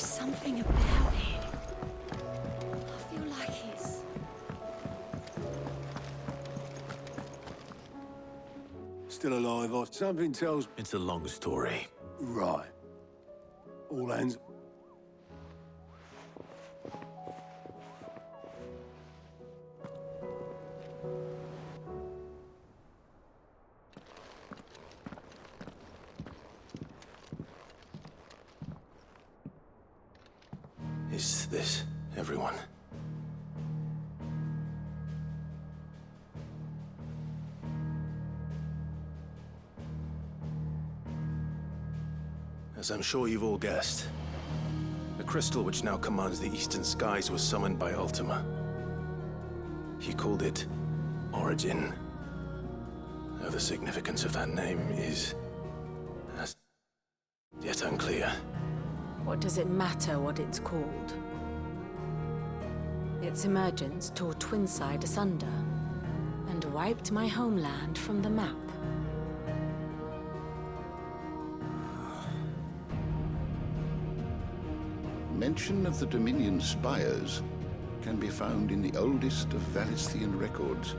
There's something about it. I feel like it's... Still alive, or something tells... It's a long story. Right. All hands... Is this everyone? As I'm sure you've all guessed, the crystal which now commands the eastern skies was summoned by Ultima. He called it Origin. Though the significance of that name is as yet unclear. What does it matter what it's called? Its emergence tore Twinside asunder and wiped my homeland from the map. Mention of the Dominion spires can be found in the oldest of Valisthian records.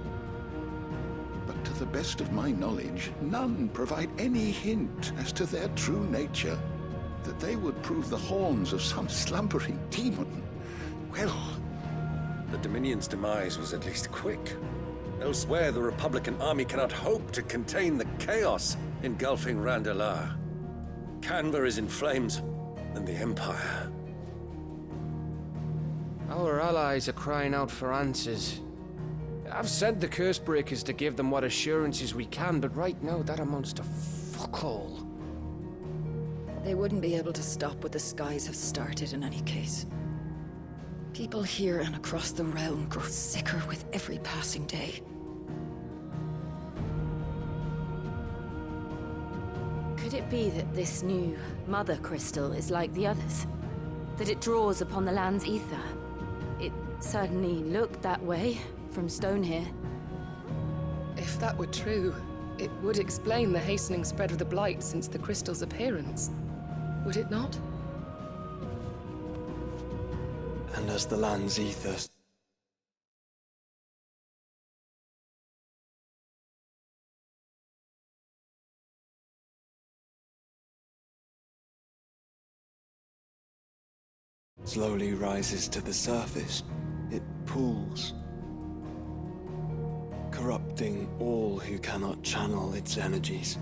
But to the best of my knowledge, none provide any hint as to their true nature. That they would prove the horns of some slumbering demon. Well... The Dominion's demise was at least quick. Elsewhere, the Republican army cannot hope to contain the chaos engulfing Randalar. Canva is in flames, and the Empire. Our allies are crying out for answers. I've sent the Cursebreakers to give them what assurances we can, but right now that amounts to fuck all. They wouldn't be able to stop what the skies have started in any case. People here and across the realm grow sicker with every passing day. Could it be that this new Mother Crystal is like the others? That it draws upon the land's ether? It certainly looked that way from stone here. If that were true, it would explain the hastening spread of the Blight since the crystal's appearance. Would it not? And as the land's ether slowly rises to the surface, it pools, corrupting all who cannot channel its energies.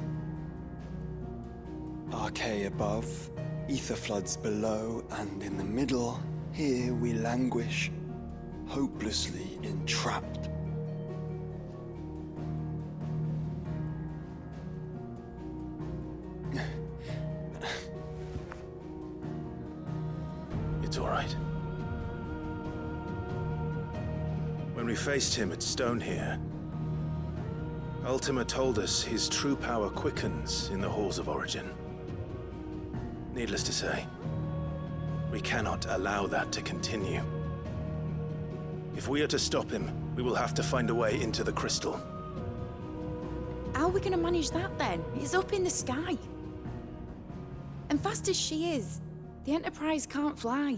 Archay above, ether floods below, and in the middle, here we languish, hopelessly entrapped. It's all right. When we faced him at Stone here, Ultima told us his true power quickens in the halls of Origin. Needless to say, we cannot allow that to continue. If we are to stop him, we will have to find a way into the crystal. How are we gonna manage that then? It's up in the sky. And fast as she is, the Enterprise can't fly.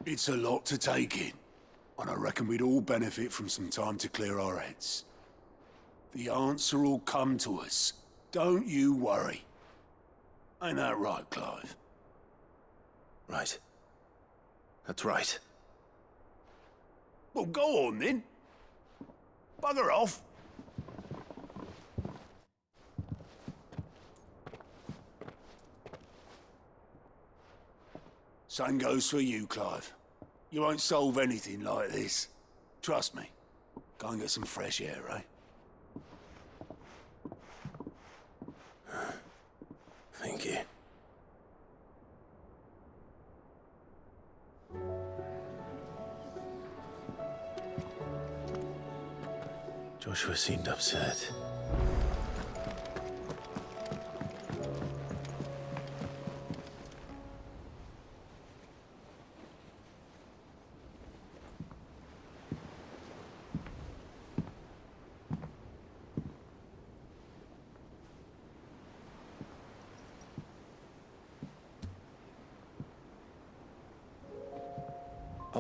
It's a lot to take in, and I reckon we'd all benefit from some time to clear our heads. The answer will come to us. Don't you worry. Ain't that right, Clive? Right. That's right. Well, go on then. Bugger off. Same goes for you, Clive. You won't solve anything like this. Trust me. Go and get some fresh air, eh? Thank you. Joshua seemed upset.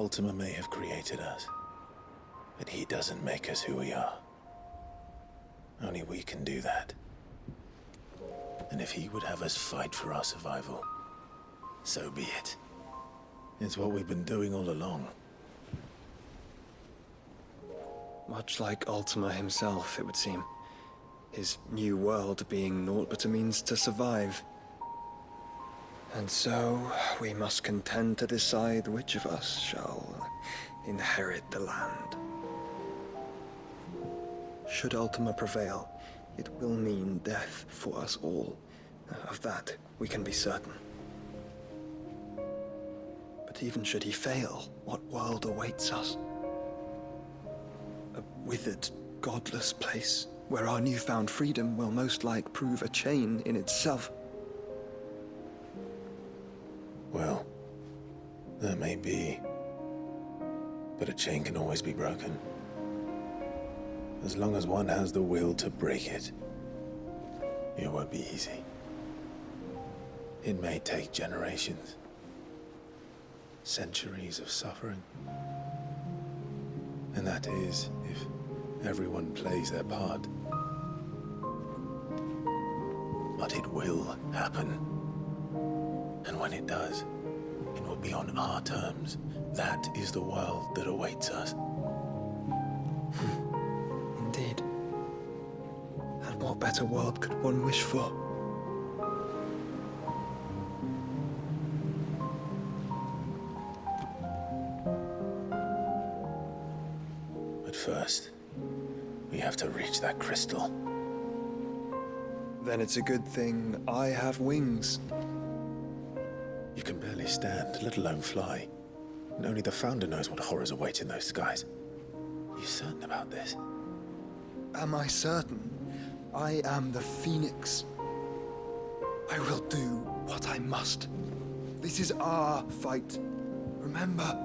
Ultima may have created us, but he doesn't make us who we are. Only we can do that. And if he would have us fight for our survival, so be it. It's what we've been doing all along. Much like Ultima himself, it would seem. His new world being naught but a means to survive. And so, we must contend to decide which of us shall inherit the land. Should Ultima prevail, it will mean death for us all. Of that, we can be certain. But even should he fail, what world awaits us? A withered, godless place where our newfound freedom will most like prove a chain in itself. Well, that may be. But a chain can always be broken. As long as one has the will to break it. It won't be easy. It may take generations. Centuries of suffering. And that is, if everyone plays their part. But it will happen. And when it does, it will be on our terms. That is the world that awaits us. Indeed. And what better world could one wish for? But first, we have to reach that crystal. Then it's a good thing I have wings. You can barely stand, let alone fly. And only the Founder knows what horrors await in those skies. You certain about this? Am I certain? I am the Phoenix. I will do what I must. This is our fight. Remember?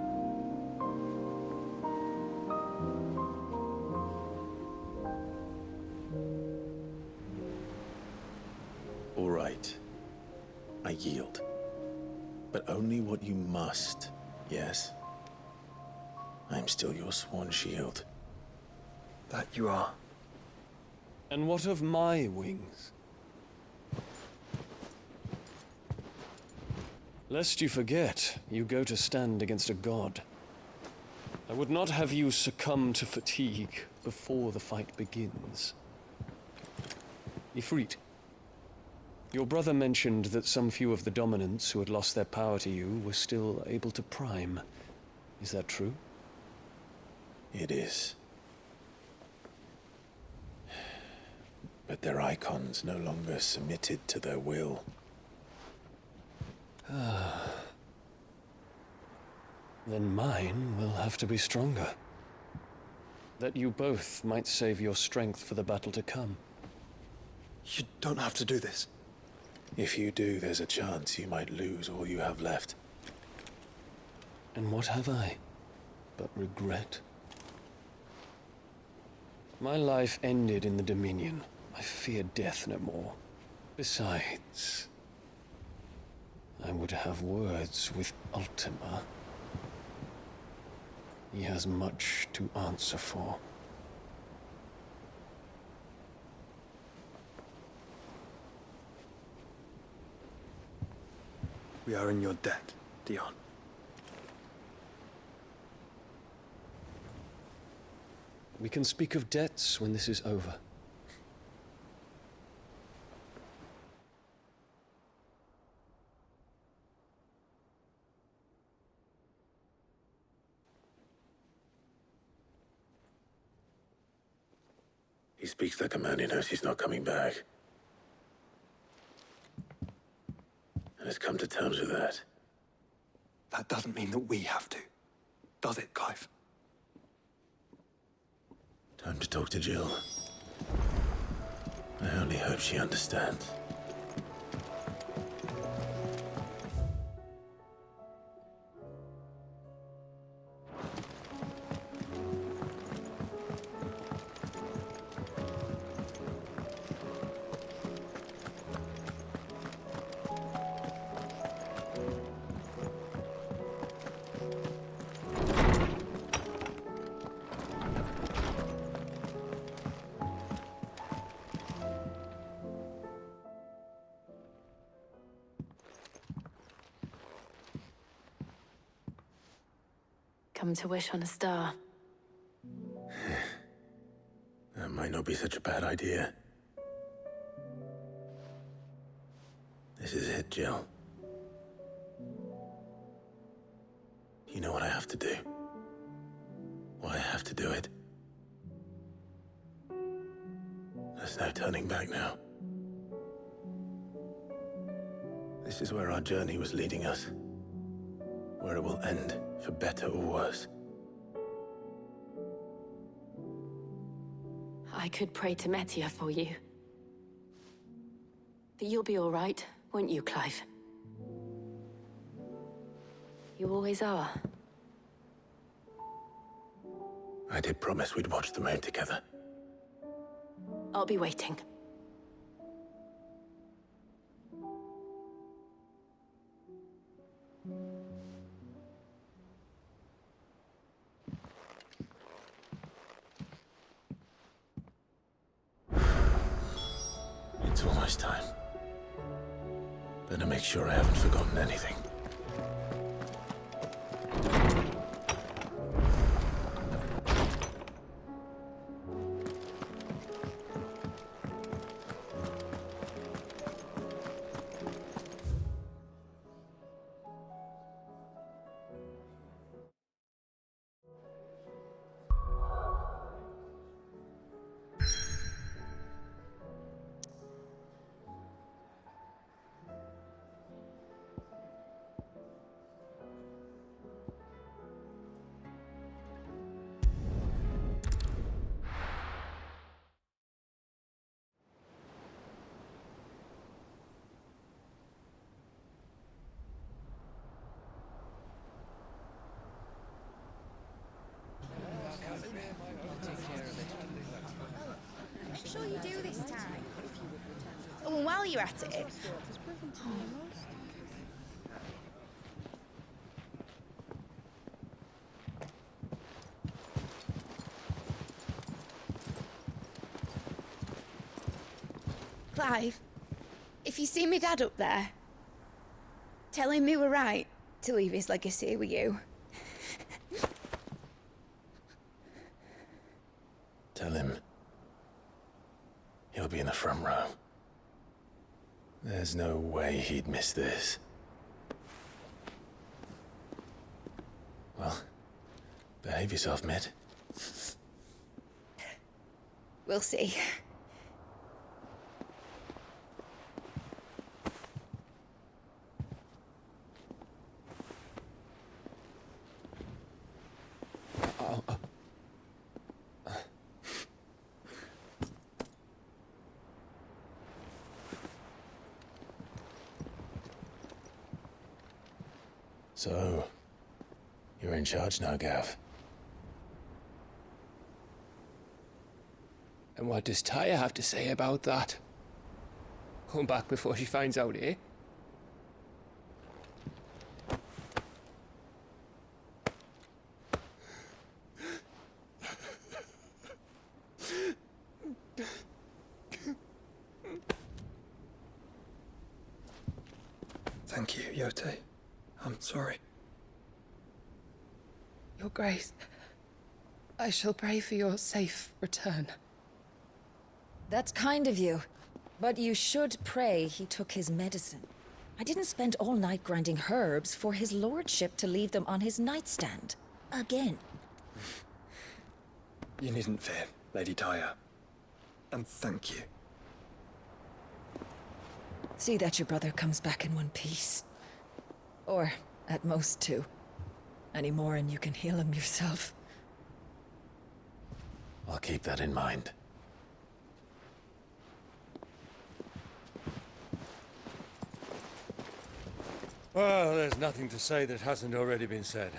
All right. I yield. But only what you must, yes? I'm still your sworn shield. That you are. And what of my wings? Lest you forget, you go to stand against a god. I would not have you succumb to fatigue before the fight begins. Ifrit, your brother mentioned that some few of the dominants who had lost their power to you were still able to prime. Is that true? It is. But their icons no longer submitted to their will. Then mine will have to be stronger. That you both might save your strength for the battle to come. You don't have to do this. If you do, there's a chance you might lose all you have left. And what have I but regret? My life ended in the Dominion. I fear death no more. Besides, I would have words with Ultima. He has much to answer for. We are in your debt, Dion. We can speak of debts when this is over. He speaks like a man who knows he's not coming back. And has come to terms with that. That doesn't mean that we have to, does it, Clive? Time to talk to Jill. I only hope she understands. Come to wish on a star. That might not be such a bad idea. This is it, Jill. You know what I have to do. Why I have to do it. There's no turning back now. This is where our journey was leading us. Where it will end, for better or worse. I could pray to Metia for you. But you'll be all right, won't you, Clive? You always are. I did promise we'd watch the moon together. I'll be waiting. It's almost time. Better make sure I haven't forgotten anything. Make sure you do this time. Oh, and while you're at it... Clive, if you see me dad up there, tell him we were right to leave his legacy with you. Tell him he'll be in the front row. There's no way he'd miss this. Well, behave yourself, Mid. We'll see. So, you're in charge now, Gav. And what does Tyre have to say about that? Come back before she finds out, eh? Thank you, Yote. I'm sorry. Your Grace, I shall pray for your safe return. That's kind of you. But you should pray he took his medicine. I didn't spend all night grinding herbs for his lordship to leave them on his nightstand. Again. You needn't fear, Lady Tyre. And thank you. See that your brother comes back in one piece. Or, at most, two. Any more and you can heal him yourself. I'll keep that in mind. Well, there's nothing to say that hasn't already been said.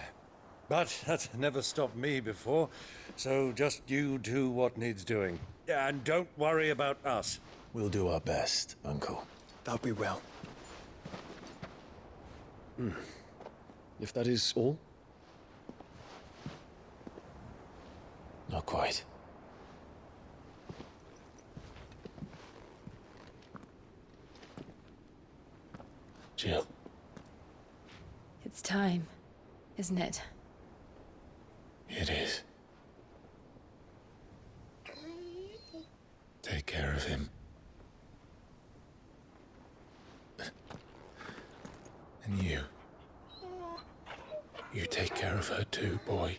But that's never stopped me before, so just you do what needs doing. And don't worry about us. We'll do our best, Uncle. That'll be well. If that is all? Not quite. Jill. It's time, isn't it? Take care of him. And you. You take care of her too, boy.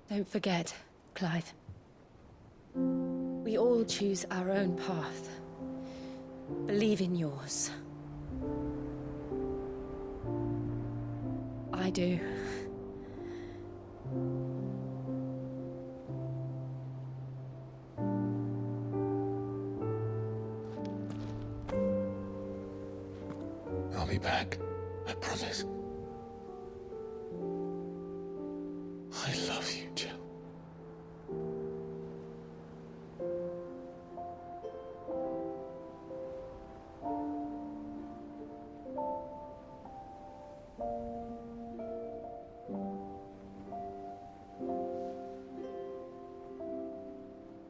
Don't forget, Clive. We all choose our own path. Believe in yours. I do. I'll be back. I promise. I love you, Jill.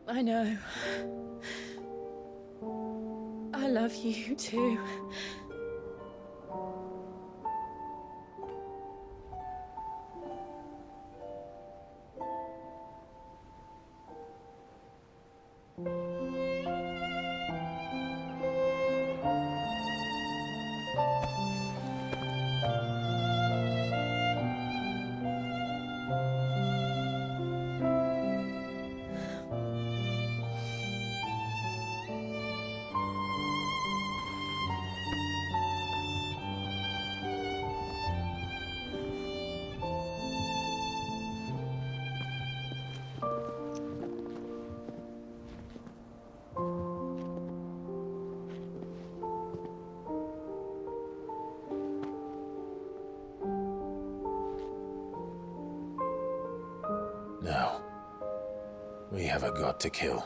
I know. I love you too. Now, we have a god to kill.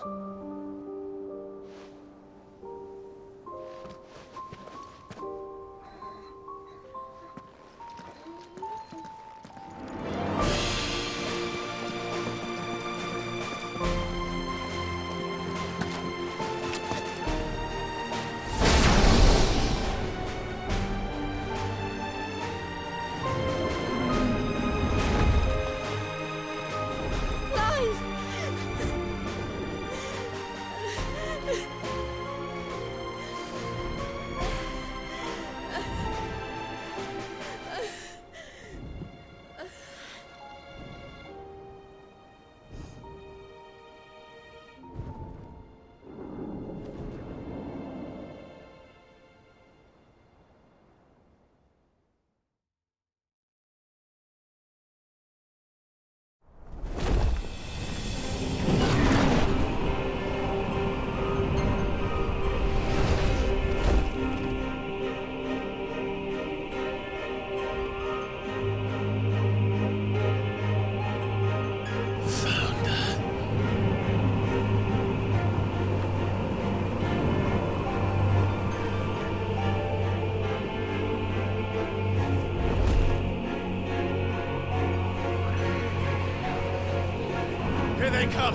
Here they come!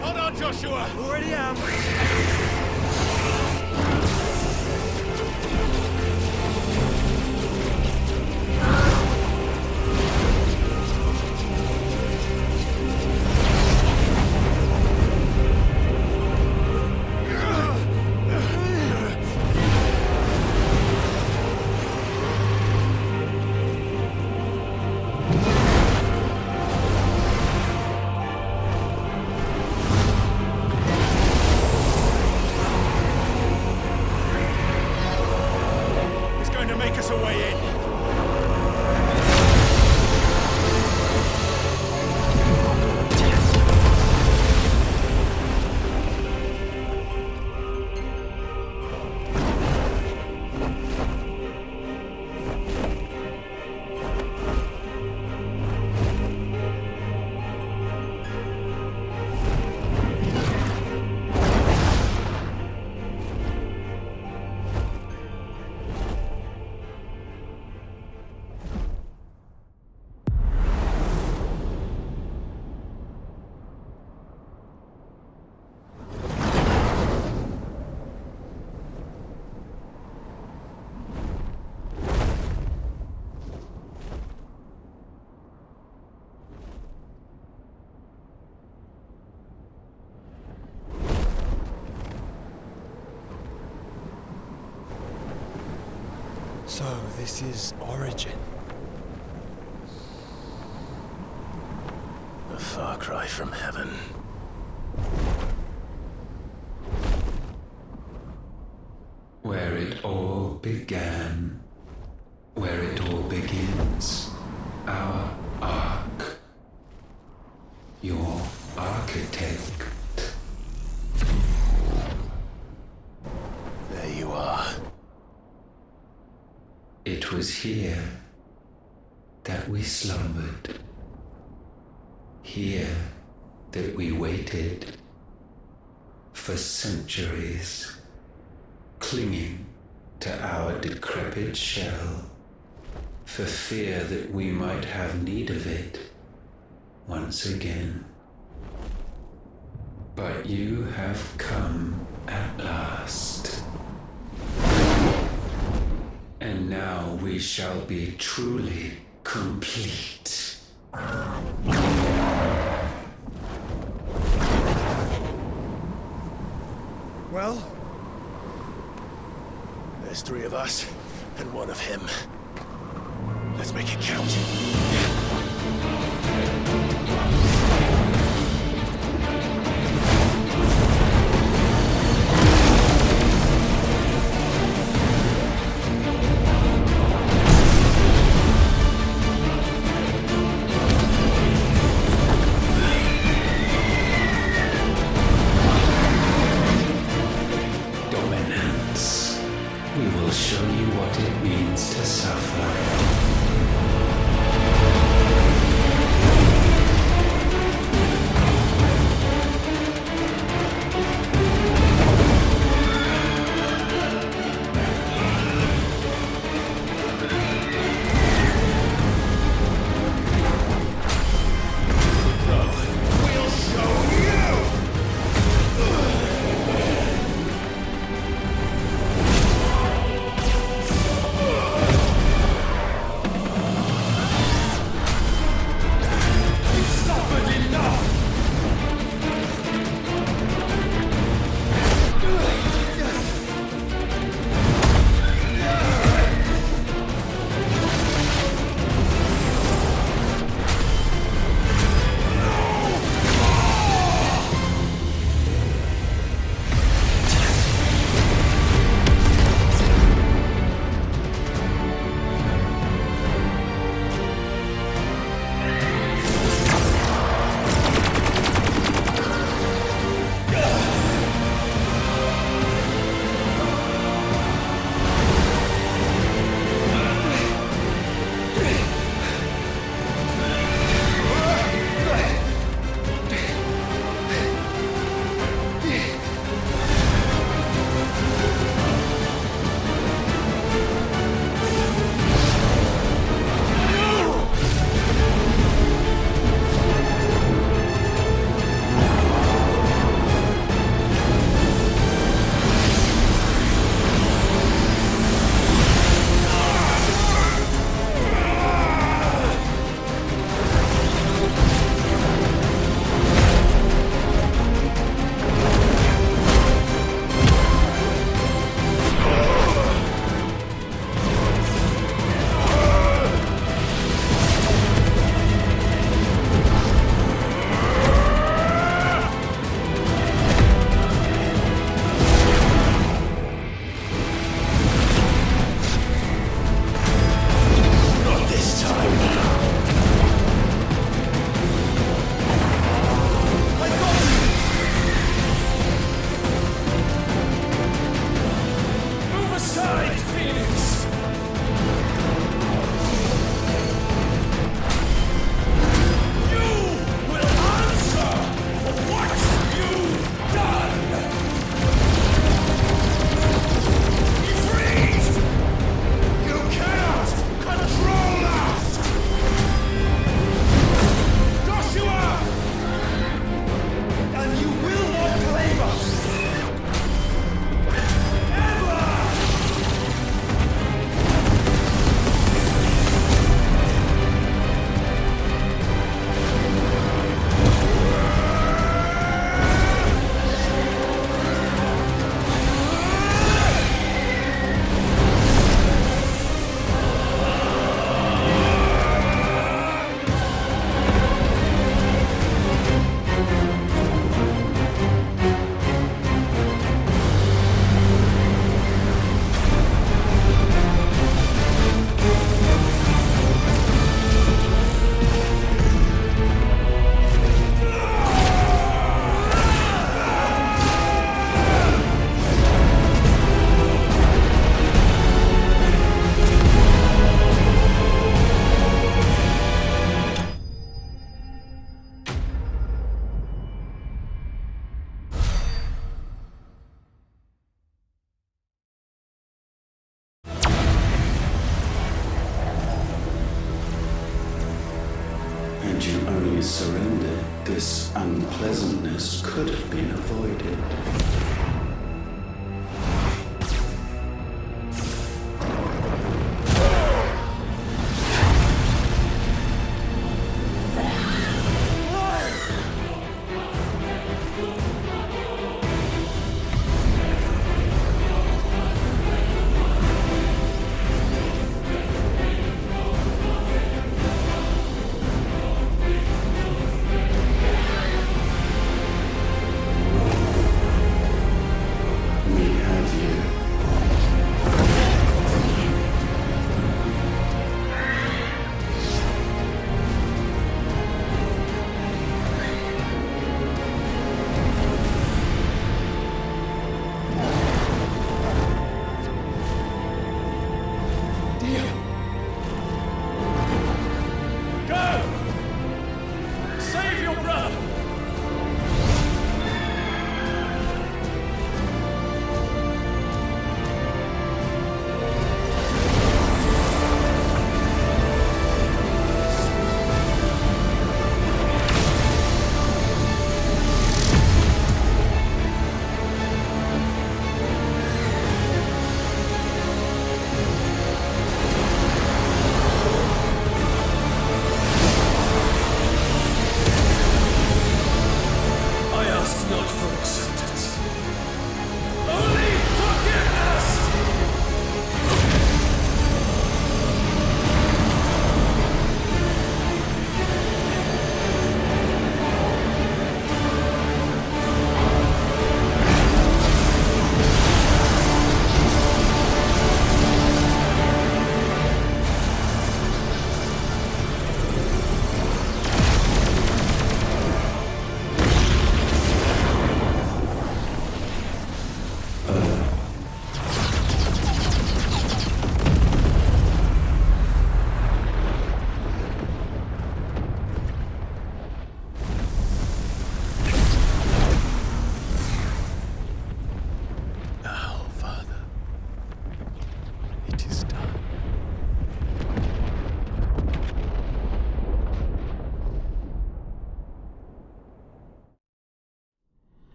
Hold on, Joshua! Already am! So, this is Origin. A far cry from heaven. Where it all began. Where it all begins. Our ark. Your architect. There you are. It was here that we slumbered. Here that we waited for centuries, clinging to our decrepit shell, for fear that we might have need of it once again. But you have come at last. And now we shall be truly complete. Well, there's 3 of us and 1 of him. Let's make it count. Dominance. We will show you what it means to suffer. armies surrendered, this unpleasantness could have been avoided.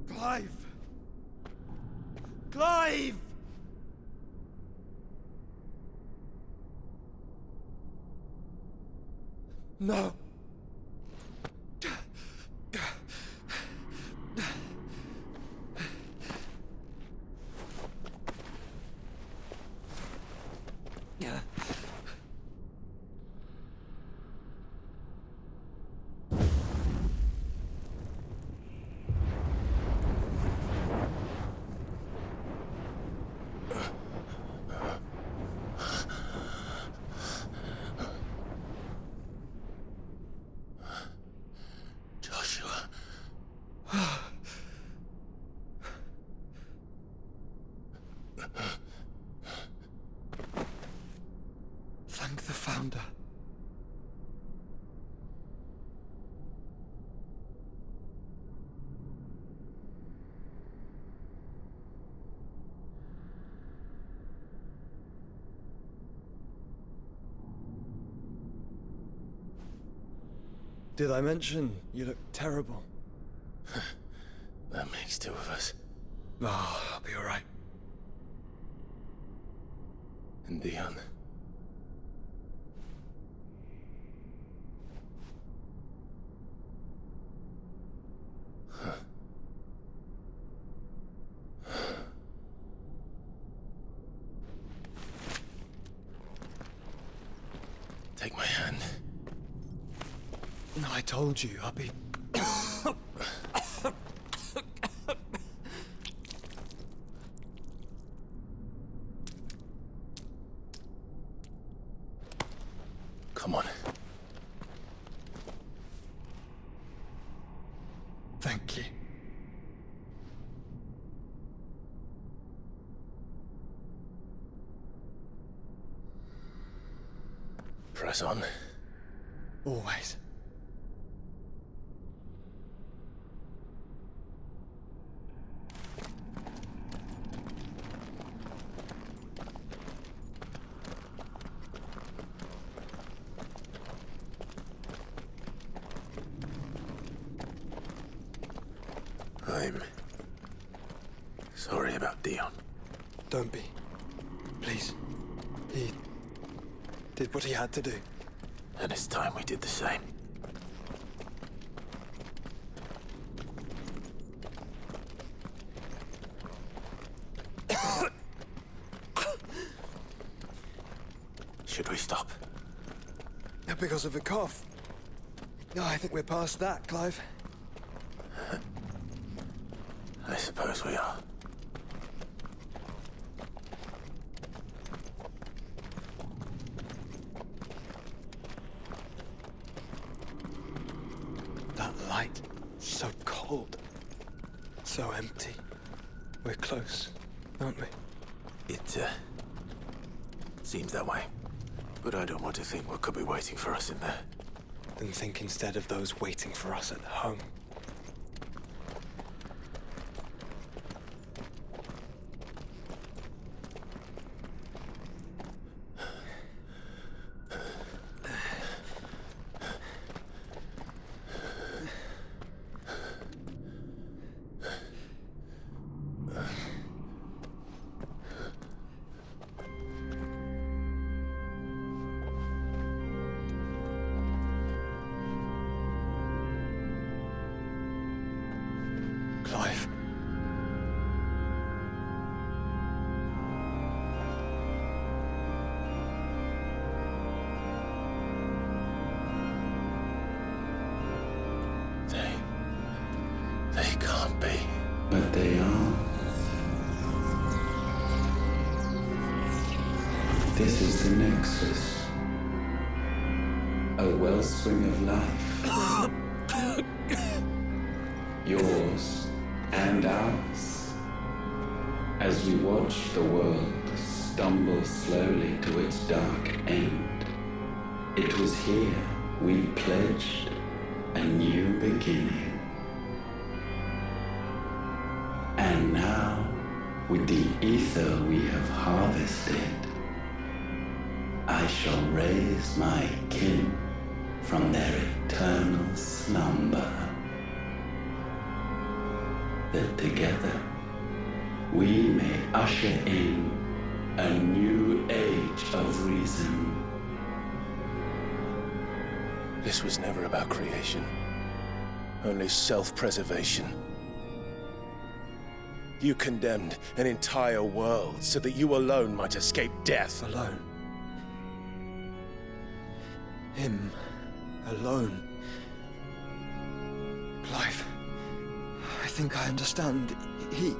Clive! Clive! No. Thank the Founder. Did I mention you look terrible? That makes two of us. Oh, I'll be alright. And Dion. Take my hand. No, I told you, I'll be... Come on. Thank you. Press on. Always. I'm sorry about Dion. Don't be. Please. He did what he had to do. And it's time we did the same. Should we stop? Because of the cough. No, I think we're past that, Clive. I suppose we are. That light, so cold. So empty. We're close, aren't we? It, seems that way. But I don't want to think what could be waiting for us in there. Then think instead of those waiting for us at home. Clive. They can't be. But they are. This is the Nexus. A wellspring of life. Yours and ours. As we watch the world stumble slowly to its dark end, it was here we pledged a new beginning. And now, with the ether we have harvested, I shall raise my kin from their eternal slumber. That together we may usher in a new age of reason. This was never about creation. Only self-preservation. You condemned an entire world so that you alone might escape death. Alone. Him. Alone. Clive. I think I understand. He...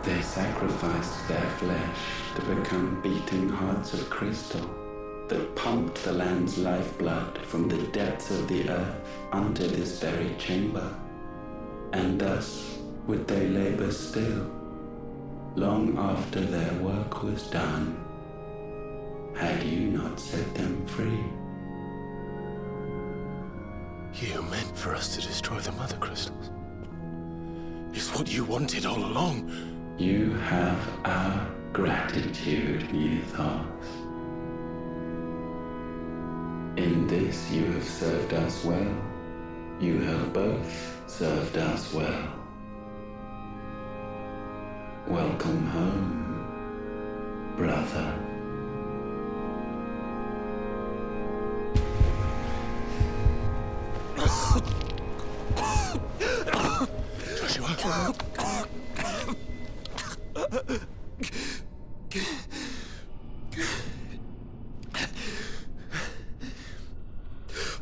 They sacrificed their flesh to become beating hearts of crystal that pumped the land's lifeblood from the depths of the earth unto this very chamber. And thus would they labor still, long after their work was done, had you not set them free. You meant for us to destroy the Mother Crystals. It's what you wanted all along. You have our gratitude, Mythos. In this you have served us well. You have both served us well. Welcome home, brother. Joshua.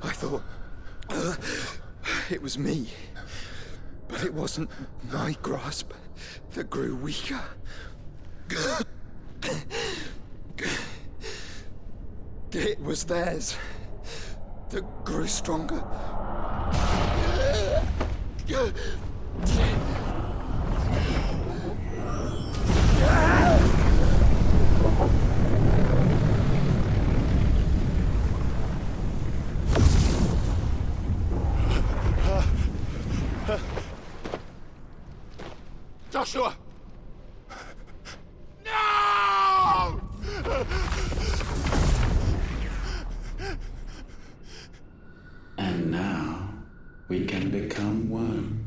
I thought... it was me. But it wasn't my grasp that grew weaker. It was theirs that grew stronger. Joshua! No! And now we can become one.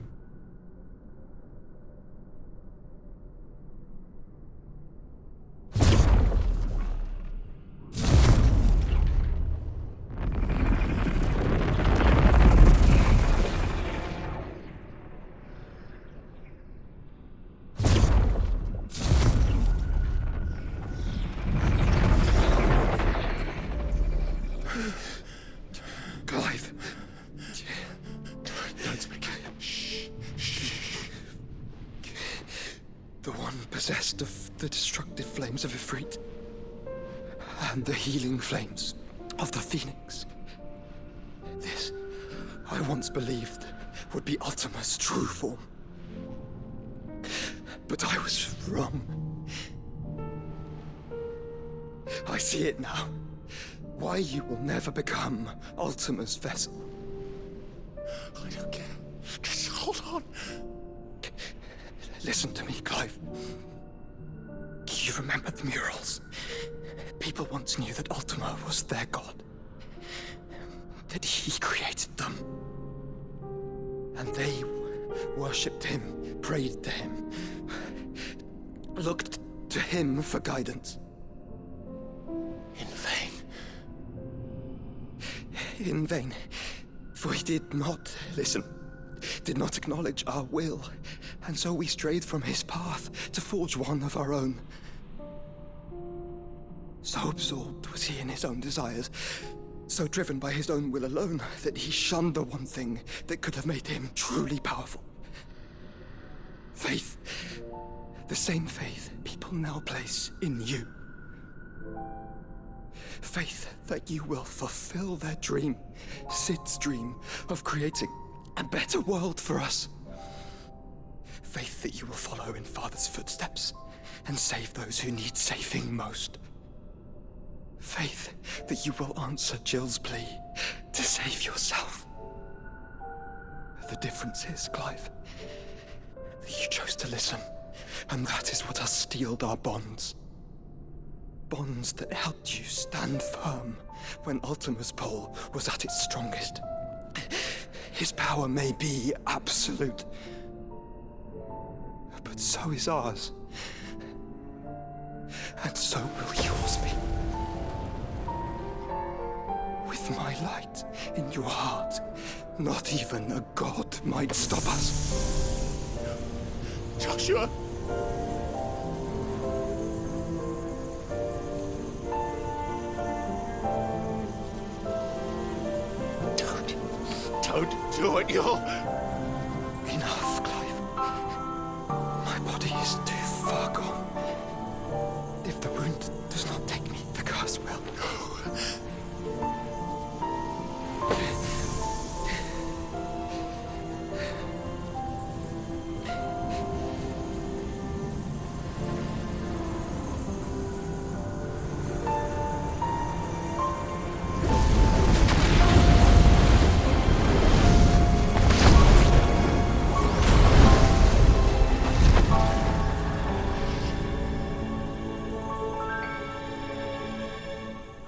Clive. Don't speak. Shh. The one possessed of the destructive flames of Ifrit and the healing flames of the Phoenix. This, I once believed, would be Ultima's true form. But I was wrong. I see it now. Why you will never become Ultima's vessel. I don't care. Just hold on. Listen to me, Clive. You remember the murals? People once knew that Ultima was their god. That he created them. And they worshipped him, prayed to him, looked to him for guidance. In vain. In vain. For he did not listen, did not acknowledge our will, and so we strayed from his path to forge one of our own. So absorbed was he in his own desires, so driven by his own will alone, that he shunned the one thing that could have made him truly powerful. Faith. The same faith people now place in you. Faith that you will fulfill their dream, Sid's dream, of creating a better world for us. Faith that you will follow in Father's footsteps and save those who need saving most. Faith that you will answer Jill's plea to save yourself. The difference is, Clive, that you chose to listen, and that is what has steeled our bonds. Bonds that helped you stand firm when Ultima's pull was at its strongest. His power may be absolute, but so is ours. And so will yours be. With my light in your heart, not even a god might stop us. Joshua! Don't do it, you'll... Enough, Clive. My body is too far gone. If the wound does not take me, the curse will.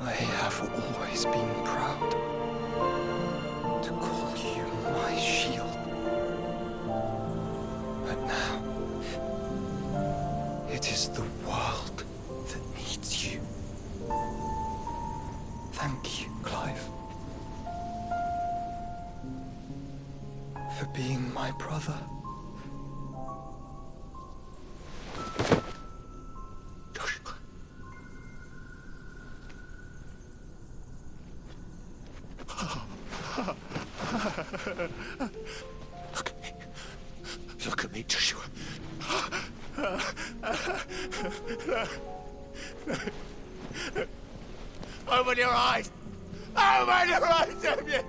I have always been proud to call you my shield. But now, it is the world that needs you. Thank you, Clive, for being my brother. Look at me, Joshua. Open your eyes! Open your eyes, Damien!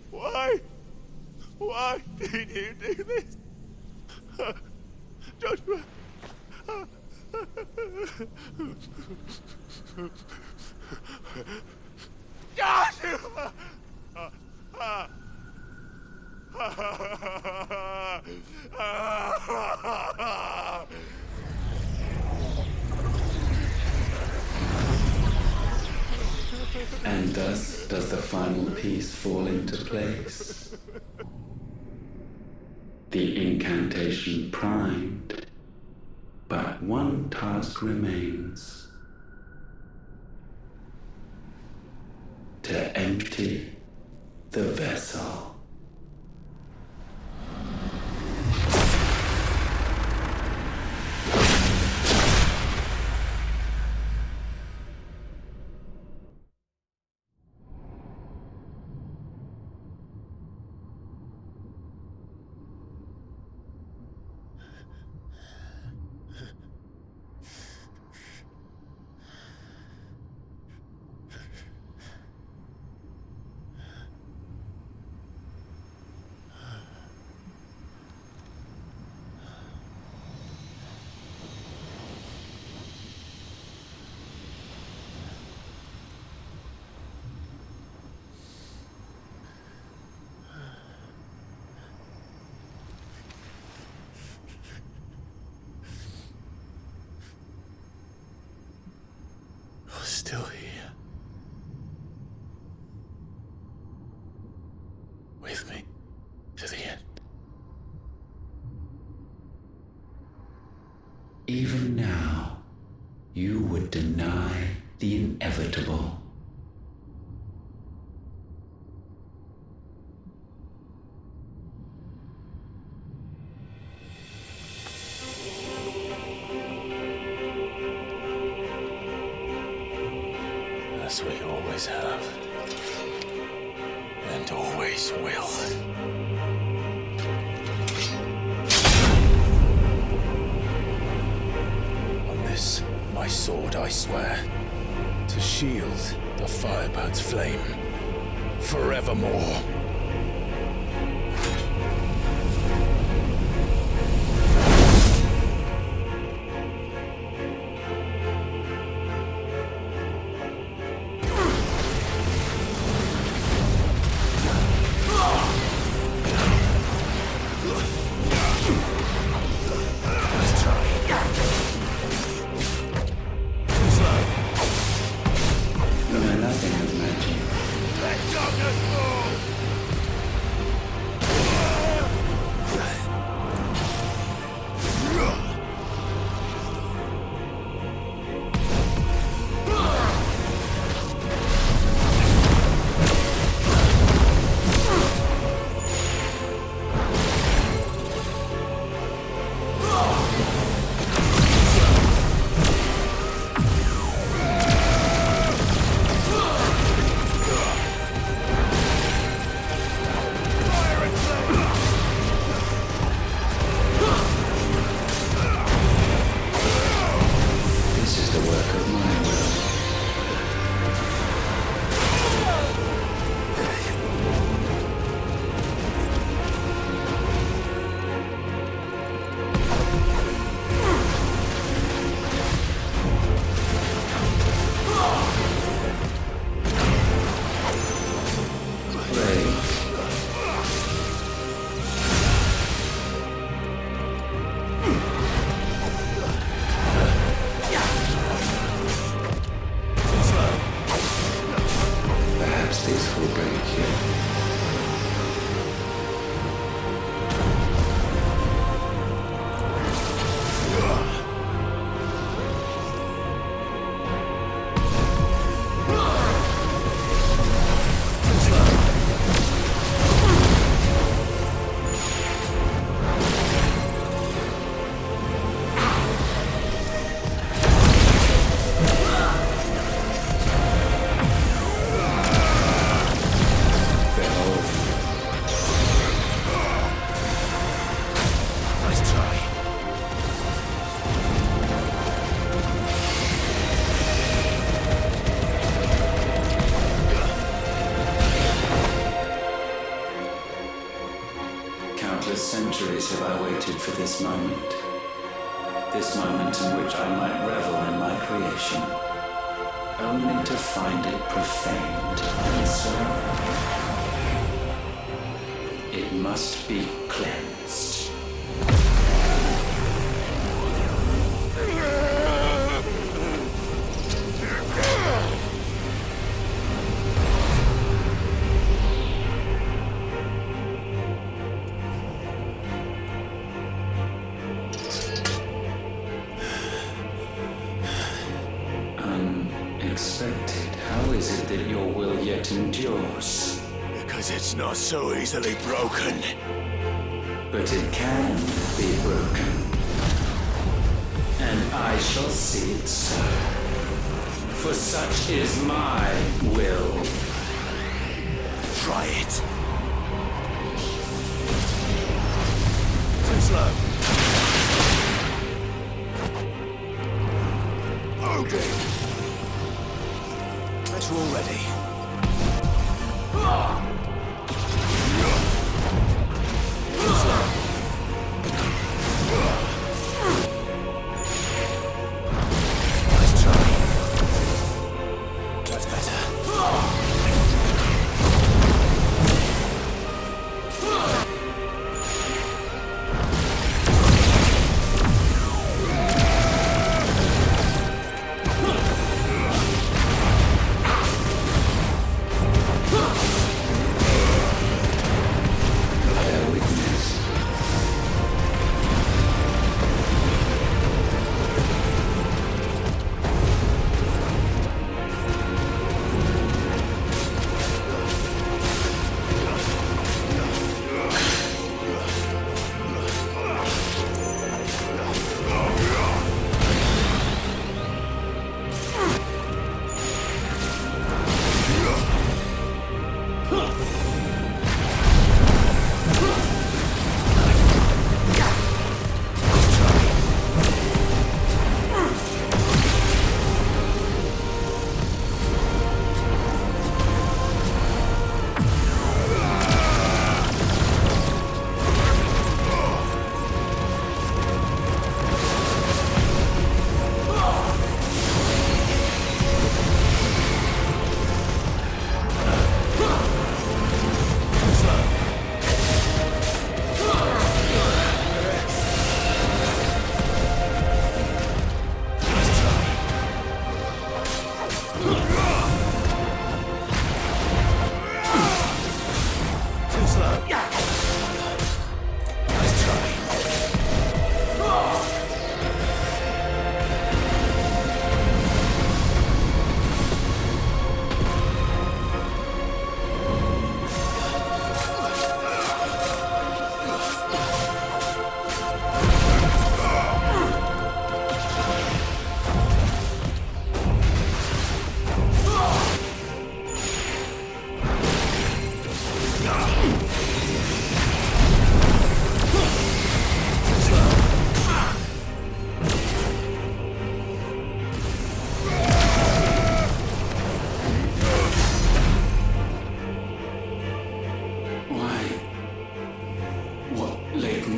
Why? Why did you do this? Joshua! Joshua! And thus does the final piece fall into place. The incantation primed, but one task remains. To empty the vessel. Still here. With me to the end. Even now, you would deny the inevitable. As we always have, and always will. On this, my sword, I swear, to shield the Firebird's flame forevermore. centuries have I waited for this moment. This moment in which I might revel in my creation, only to find it profaned, and so it must be cleansed. Unexpected. How is it that your will yet endures? Because it's not so easily broken. But it can be broken. And I shall see it so. For such is my will. Try it. Too slow. Okay. Pressure already. Too slow. Nice try. That's better.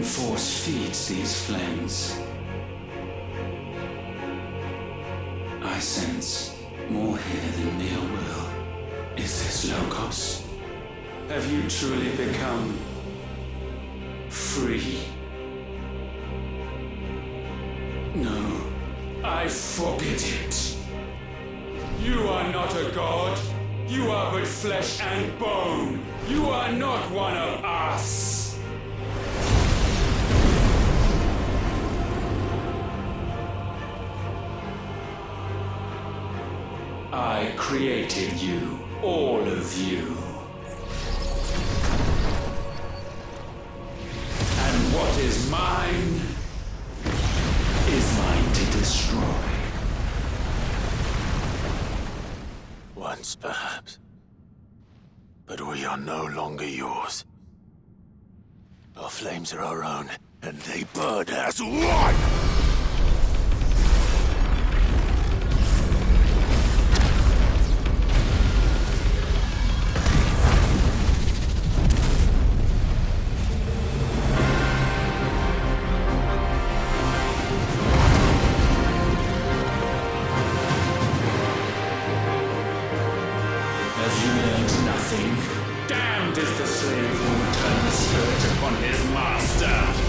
Force feeds these flames. I sense more here than mere will. Is this Logos? Have you truly become free? No, I forbid it. You are not a god. You are but flesh and bone. You are not one of us. I created you, all of you. And what is mine is mine to destroy. Once, perhaps. But we are no longer yours. Our flames are our own, and they burn as one! sing. Damned is the slave who will turn the spirit upon his master.